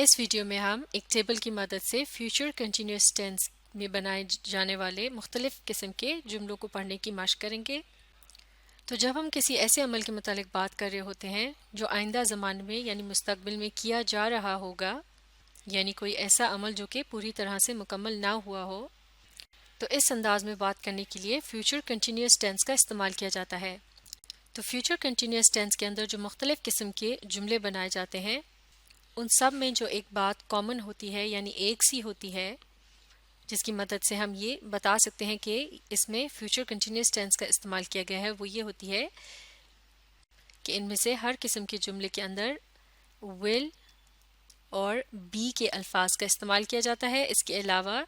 اس video میں ہم ایک ٹیبل کی مدد سے فیوچر کنٹینیوس ٹینس میں بنائے جانے والے مختلف قسم کے جملوں کو پڑھنے کی مشق کریں گے۔ تو جب ہم کسی ایسے عمل کے متعلق بات کر رہے ہوتے ہیں جو آئندہ زمانے میں یعنی مستقبل میں کیا جا رہا ہوگا، یعنی کوئی ایسا عمل جو کہ پوری طرح سے مکمل نہ ہوا ہو، تو اس انداز میں بات کرنے کے لیے فیوچر کنٹینیوس ٹینس کا استعمال کیا جاتا ہے۔ تو فیوچر کنٹینیوس ٹینس کے اندر جو مختلف قسم کے جملے بنائے جاتے ہیں، ان سب میں جو ایک بات کامن ہوتی ہے یعنی ایک سی ہوتی ہے، جس کی مدد سے ہم یہ بتا سکتے ہیں کہ اس میں فیوچر کنٹینیوس ٹینس کا استعمال کیا گیا ہے، وہ یہ ہوتی ہے کہ ان میں سے ہر قسم کے جملے کے اندر ول اور بی کے الفاظ کا استعمال کیا جاتا ہے۔ اس کے علاوہ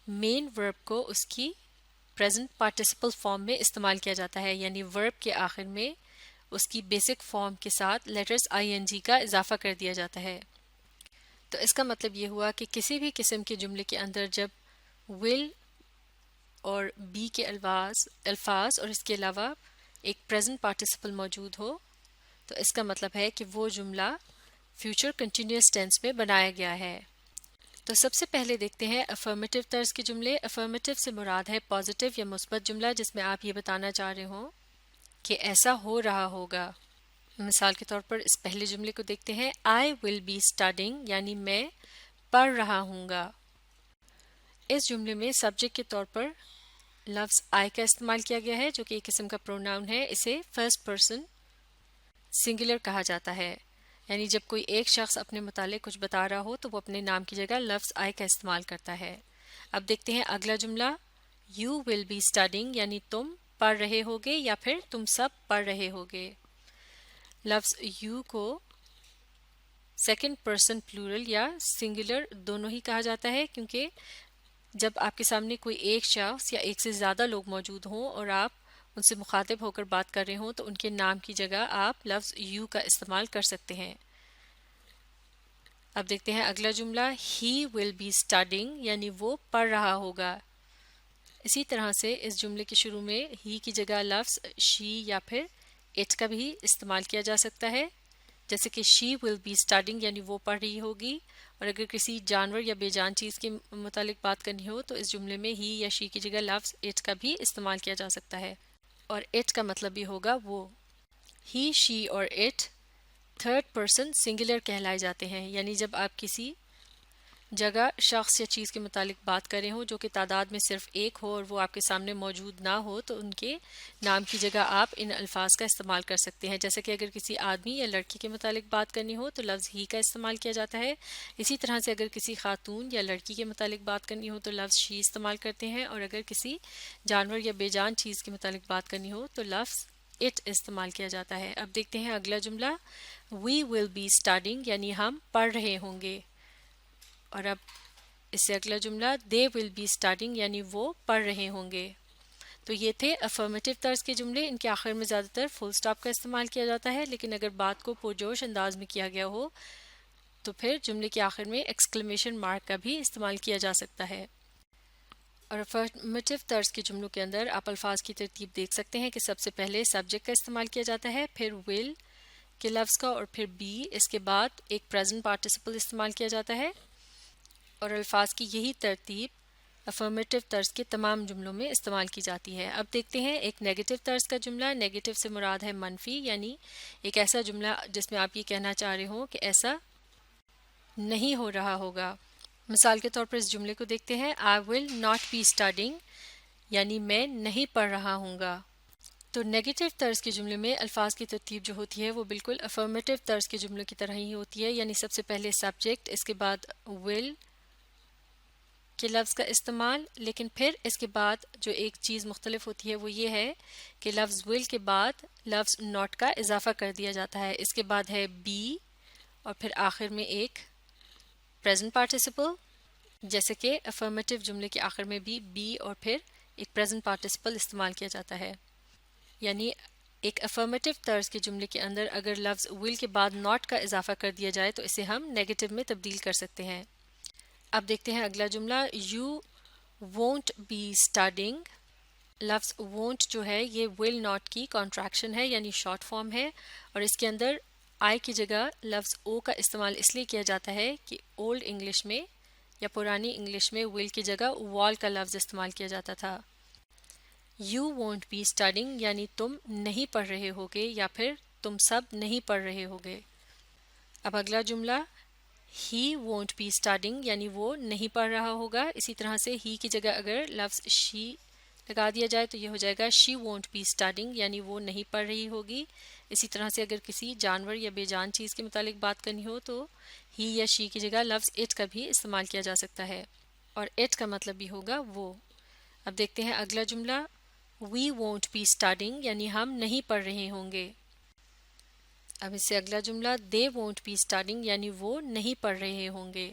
مین ورب کو اس کی پریزنٹ پارٹیسپل فارم میں استعمال کیا جاتا ہے، یعنی ورب کے آخر میں اس کی بیسک فارم کے ساتھ لیٹرز ING کا اضافہ کر دیا جاتا ہے۔ تو اس کا مطلب یہ ہوا کہ کسی بھی قسم کے جملے کے اندر جب ول اور بی کے الفاظ اور اس کے علاوہ ایک پریزنٹ پارٹیسپل موجود ہو، تو اس کا مطلب ہے کہ وہ جملہ فیوچر کنٹینیوس ٹینس میں بنایا گیا ہے۔ تو سب سے پہلے دیکھتے ہیں افرمیٹو طرز کے جملے۔ افرمیٹو سے مراد ہے پازیٹیو یا مثبت جملہ جس میں آپ یہ بتانا چاہ رہے ہوں کہ ایسا ہو رہا ہوگا۔ مثال کے طور پر اس پہلے جملے کو دیکھتے ہیں، I will be studying، یعنی میں پڑھ رہا ہوں گا۔ اس جملے میں سبجیکٹ کے طور پر لفظ I کا استعمال کیا گیا ہے جو کہ ایک قسم کا پروناؤن ہے۔ اسے فرسٹ پرسن سنگولر کہا جاتا ہے، یعنی جب کوئی ایک شخص اپنے متعلق کچھ بتا رہا ہو تو وہ اپنے نام کی جگہ لفظ I کا استعمال کرتا ہے۔ اب دیکھتے ہیں اگلا جملہ، You will be studying، یعنی تم پڑھ رہے ہوگے یا پھر تم سب پڑھ رہے ہوگے۔ لفظ یو کو سیکنڈ پرسن پلورل یا سنگولر دونوں ہی کہا جاتا ہے، کیونکہ جب آپ کے سامنے کوئی ایک شخص یا ایک سے زیادہ لوگ موجود ہوں اور آپ ان سے مخاطب ہو کر بات کر رہے ہوں تو ان کے نام کی جگہ آپ لفظ یو کا استعمال کر سکتے ہیں۔ اب دیکھتے ہیں اگلا جملہ، He will be studying، یعنی وہ پڑھ رہا ہوگا۔ اسی طرح سے اس جملے کے شروع میں ہی کی جگہ لفظ شی یا پھر اٹ کا بھی استعمال کیا جا سکتا ہے، جیسے کہ شی ول بی اسٹارٹنگ، یعنی وہ پڑھ رہی ہوگی۔ اور اگر کسی جانور یا بے جان چیز کے متعلق بات کرنی ہو تو اس جملے میں ہی یا شی کی جگہ لفظ اٹ کا بھی استعمال کیا جا سکتا ہے، اور اٹ کا مطلب بھی ہوگا وہ۔ ہی، شی اور اٹ تھرڈ پرسن سنگولر کہلائے جاتے ہیں، یعنی جب آپ کسی جگہ شخص یا چیز کے متعلق بات کر رہے ہوں جو کہ تعداد میں صرف ایک ہو اور وہ آپ کے سامنے موجود نہ ہو تو ان کے نام کی جگہ آپ ان الفاظ کا استعمال کر سکتے ہیں، جیسے کہ اگر کسی آدمی یا لڑکی کے متعلق بات کرنی ہو تو لفظ ہی کا استعمال کیا جاتا ہے۔ اسی طرح سے اگر کسی خاتون یا لڑکی کے متعلق بات کرنی ہو تو لفظ شی استعمال کرتے ہیں، اور اگر کسی جانور یا بے جان چیز کے متعلق بات کرنی ہو تو لفظ اٹ استعمال کیا جاتا ہے۔ اب دیکھتے ہیں اگلا جملہ، وی ول بی اسٹارٹنگ، یعنی ہم پڑھ رہے ہوں گے۔ اور اب اس سے اگلا جملہ، دے ول بی اسٹارٹنگ، یعنی وہ پڑھ رہے ہوں گے۔ تو یہ تھے افرمیٹو طرز کے جملے۔ ان کے آخر میں زیادہ تر فل سٹاپ کا استعمال کیا جاتا ہے، لیکن اگر بات کو پرجوش انداز میں کیا گیا ہو تو پھر جملے کے آخر میں ایکسکلیمیشن مارک کا بھی استعمال کیا جا سکتا ہے۔ اور افرمیٹو طرز کے جملوں کے اندر آپ الفاظ کی ترتیب دیکھ سکتے ہیں کہ سب سے پہلے سبجیکٹ کا استعمال کیا جاتا ہے، پھر ول کے لفظ کا، اور پھر بی، اس کے بعد ایک پریزنٹ پارٹیسپل استعمال کیا جاتا ہے، اور الفاظ کی یہی ترتیب افرمیٹو طرز کے تمام جملوں میں استعمال کی جاتی ہے۔ اب دیکھتے ہیں ایک نیگیٹو طرز کا جملہ۔ نیگیٹو سے مراد ہے منفی، یعنی ایک ایسا جملہ جس میں آپ یہ کہنا چاہ رہے ہوں کہ ایسا نہیں ہو رہا ہوگا۔ مثال کے طور پر اس جملے کو دیکھتے ہیں، I will not be studying، یعنی میں نہیں پڑھ رہا ہوں گا۔ تو نیگیٹو طرز کے جملے میں الفاظ کی ترتیب جو ہوتی ہے وہ بالکل افرمیٹو طرز کے جملوں کی طرح ہی ہوتی ہے، یعنی سب سے پہلے سبجیکٹ، اس کے بعد will کے لفظ کا استعمال، لیکن پھر اس کے بعد جو ایک چیز مختلف ہوتی ہے وہ یہ ہے کہ لفظ will کے بعد لفظ not کا اضافہ کر دیا جاتا ہے۔ اس کے بعد ہے be، اور پھر آخر میں ایک present participle، جیسے کہ افرمیٹو جملے کے آخر میں بھی be اور پھر ایک present participle استعمال کیا جاتا ہے۔ یعنی ایک افرمیٹو طرز کے جملے کے اندر اگر لفظ will کے بعد not کا اضافہ کر دیا جائے تو اسے ہم نیگیٹو میں تبدیل کر سکتے ہیں۔ اب دیکھتے ہیں اگلا جملہ، You won't be studying۔ لفظ won't جو ہے یہ will not کی کانٹریکشن ہے، یعنی شارٹ فارم ہے، اور اس کے اندر آئی کی جگہ لفظ او کا استعمال اس لیے کیا جاتا ہے کہ اولڈ انگلش میں یا پرانی انگلش میں ول کی جگہ وال کا لفظ استعمال کیا جاتا تھا. یو وونٹ بی اسٹڈنگ یعنی تم نہیں پڑھ رہے ہوگے یا پھر تم سب نہیں پڑھ رہے ہوگے. اب اگلا جملہ ہی وونٹ بی اسٹڈنگ یعنی وہ نہیں پڑھ رہا ہوگا. اسی طرح سے ہی کی جگہ اگر لفظ شی لگا دیا جائے تو یہ ہو جائے گا شی وونٹ بی اسٹڈنگ یعنی وہ نہیں پڑھ رہی ہوگی. اسی طرح سے اگر کسی جانور یا بے جان چیز کے متعلق بات کرنی ہو تو ہی یا شی کی جگہ لفظ اٹ کا بھی استعمال کیا جا سکتا ہے اور اٹ کا مطلب بھی ہوگا وہ. اب دیکھتے ہیں اگلا جملہ وی وونٹ بی اسٹڈنگ یعنی ہم نہیں پڑھ رہے ہوں گے. اب اس سے اگلا جملہ دے وونٹ بی اسٹڈنگ یعنی وہ نہیں پڑھ رہے ہوں گے.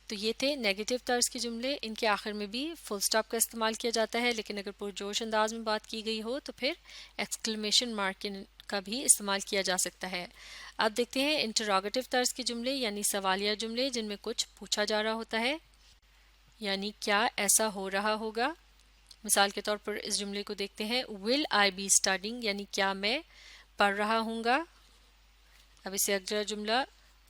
تو یہ تھے نیگیٹو طرز کے جملے. ان کے آخر میں بھی فل سٹاپ کا استعمال کیا جاتا ہے لیکن اگر پرجوش انداز میں بات کی گئی ہو تو پھر ایکسکلیمیشن مارک کا بھی استعمال کیا جا سکتا ہے. اب دیکھتے ہیں انٹراگیٹو طرز کے جملے یعنی سوالیہ جملے جن میں کچھ پوچھا جا رہا ہوتا ہے یعنی کیا ایسا ہو رہا ہوگا. مثال کے طور پر اس جملے کو دیکھتے ہیں ول آئی بی اسٹڈنگ یعنی کیا میں پڑھ رہا ہوں گا. اب اس سے اگلا جملہ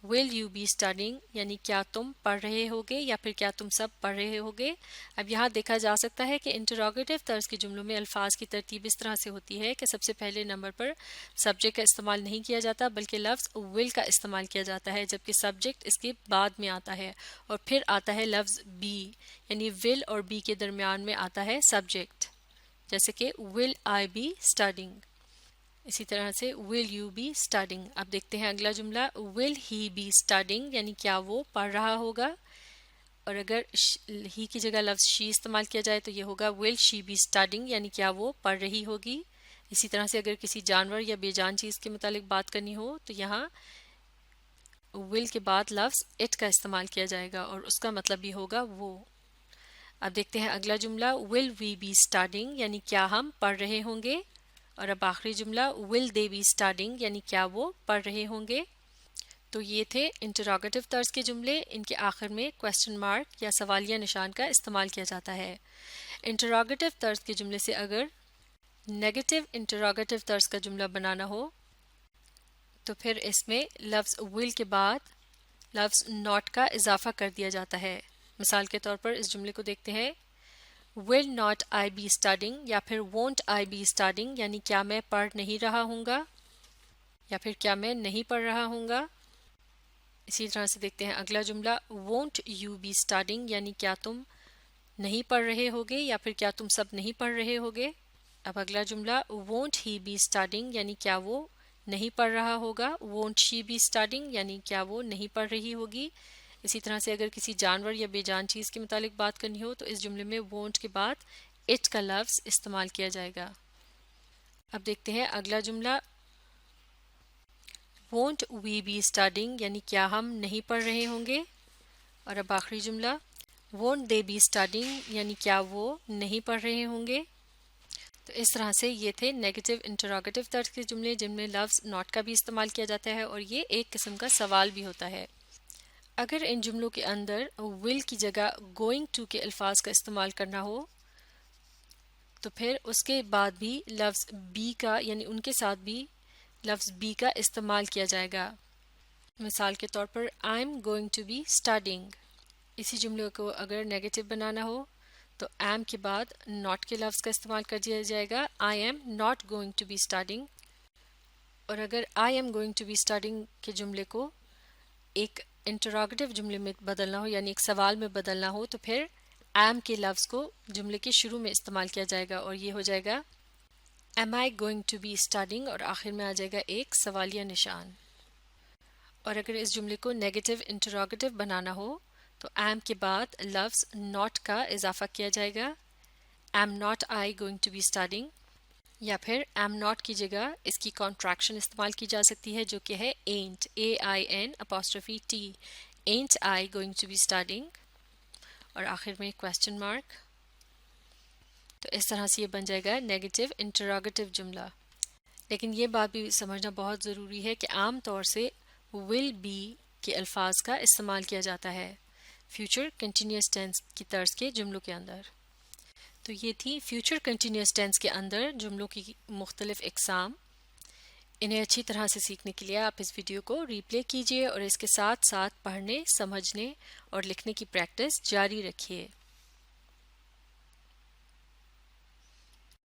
ول یو بی اسٹڈنگ یعنی کیا تم پڑھ رہے ہوگے یا پھر کیا تم سب پڑھ رہے ہوگے. اب یہاں دیکھا جا سکتا ہے کہ انٹراگیٹو طرز کے جملوں میں الفاظ کی ترتیب اس طرح سے ہوتی ہے کہ سب سے پہلے نمبر پر سبجیکٹ کا استعمال نہیں کیا جاتا بلکہ لفظ ول کا استعمال کیا جاتا ہے جبکہ سبجیکٹ اس کے بعد میں آتا ہے اور پھر آتا ہے لفظ بی یعنی ول اور بی کے درمیان میں آتا ہے سبجیکٹ جیسے کہ ول آئی بی اسٹڈنگ. اسی طرح سے ول یو بی اسٹڈنگ. اب دیکھتے ہیں اگلا جملہ ول ہی بی اسٹڈنگ یعنی کیا وہ پڑھ رہا ہوگا اور اگر ہی کی جگہ لفظ شی استعمال کیا جائے تو یہ ہوگا ول شی بی اسٹڈنگ یعنی کیا وہ پڑھ رہی ہوگی. اسی طرح سے اگر کسی جانور یا بے جان چیز کے متعلق بات کرنی ہو تو یہاں ول کے بعد لفظ اٹ کا استعمال کیا جائے گا اور اس کا مطلب بھی ہوگا وہ. اب دیکھتے ہیں اگلا جملہ ول وی بی اسٹڈنگ یعنی کیا ہم پڑھ رہے ہوں گے اور اب آخری جملہ ول دے بی اسٹڈنگ یعنی کیا وہ پڑھ رہے ہوں گے. تو یہ تھے انٹراگیٹو طرز کے جملے. ان کے آخر میں کوسچن مارک یا سوالیہ نشان کا استعمال کیا جاتا ہے. انٹراگیٹو طرز کے جملے سے اگر نیگیٹو انٹراگیٹو طرز کا جملہ بنانا ہو تو پھر اس میں لفظ ول کے بعد لفظ ناٹ کا اضافہ کر دیا جاتا ہے. مثال کے طور پر اس جملے کو دیکھتے ہیں will not I be studying یا پھر وونٹ آئی بی اسٹڈنگ یعنی کیا میں پڑھ نہیں رہا ہوں گا یا پھر کیا میں نہیں پڑھ رہا ہوں گا. اسی طرح سے دیکھتے ہیں اگلا جملہ وونٹ یو بی اسٹڈنگ یعنی کیا تم نہیں پڑھ رہے ہوگے یا پھر کیا تم سب نہیں پڑھ رہے ہوگے. اب اگلا جملہ وونٹ ہی بی اسٹڈنگ یعنی کیا وہ نہیں پڑھ رہا ہوگا. وونٹ شی بی اسٹڈنگ یعنی کیا وہ نہیں پڑھ رہی ہوگی. اسی طرح سے اگر کسی جانور یا بے جان چیز کے متعلق بات کرنی ہو تو اس جملے میں وونٹ کے بعد اٹ کا لفظ استعمال کیا جائے گا. اب دیکھتے ہیں اگلا جملہ وونٹ وی بی اسٹڈنگ یعنی کیا ہم نہیں پڑھ رہے ہوں گے اور اب آخری جملہ وونٹ دے بی اسٹڈنگ یعنی کیا وہ نہیں پڑھ رہے ہوں گے. تو اس طرح سے یہ تھے نیگیٹو انٹراگیٹو طرز کے جملے جن میں لفظ ناٹ کا بھی استعمال کیا جاتا ہے اور یہ ایک قسم کا سوال بھی ہوتا ہے. اگر ان جملوں کے اندر ول کی جگہ گوئنگ ٹو کے الفاظ کا استعمال کرنا ہو تو پھر اس کے بعد بھی لفظ بی کا یعنی ان کے ساتھ بھی لفظ بی کا استعمال کیا جائے گا. مثال کے طور پر I am going to be studying. اسی جملے کو اگر نیگیٹو بنانا ہو تو ایم کے بعد ناٹ کے لفظ کا استعمال کر دیا جائے گا I am not going to be studying. اور اگر I am going to be studying کے جملے کو ایک انٹراگیٹو جملے میں بدلنا ہو یعنی ایک سوال میں بدلنا ہو تو پھر ایم کے لفظ کو جملے کے شروع میں استعمال کیا جائے گا اور یہ ہو جائے گا am I going to be studying اور آخر میں آ جائے گا ایک سوالیہ نشان. اور اگر اس جملے کو نیگیٹو انٹراگیٹو بنانا ہو تو ایم کے بعد لفظ ناٹ کا اضافہ کیا جائے گا am not I going to be studying یا پھر ایم ناٹ کی جگہ اس کی کانٹریکشن استعمال کی جا سکتی ہے جو کہ ہے ain't AIN''T ain't I going to be studying اور آخر میں کوسچن مارک. تو اس طرح سے یہ بن جائے گا نیگیٹو انٹراگیٹو جملہ. لیکن یہ بات بھی سمجھنا بہت ضروری ہے کہ عام طور سے will be کے الفاظ کا استعمال کیا جاتا ہے فیوچر کنٹینیوس ٹینس کی طرز کے جملوں کے اندر. تو یہ تھی فیوچر کنٹینیوس ٹینس کے اندر جملوں کی مختلف اقسام. انہیں اچھی طرح سے سیکھنے کے لیے آپ اس ویڈیو کو ریپلے کیجیے اور اس کے ساتھ ساتھ پڑھنے، سمجھنے اور لکھنے کی پریکٹس جاری رکھیے۔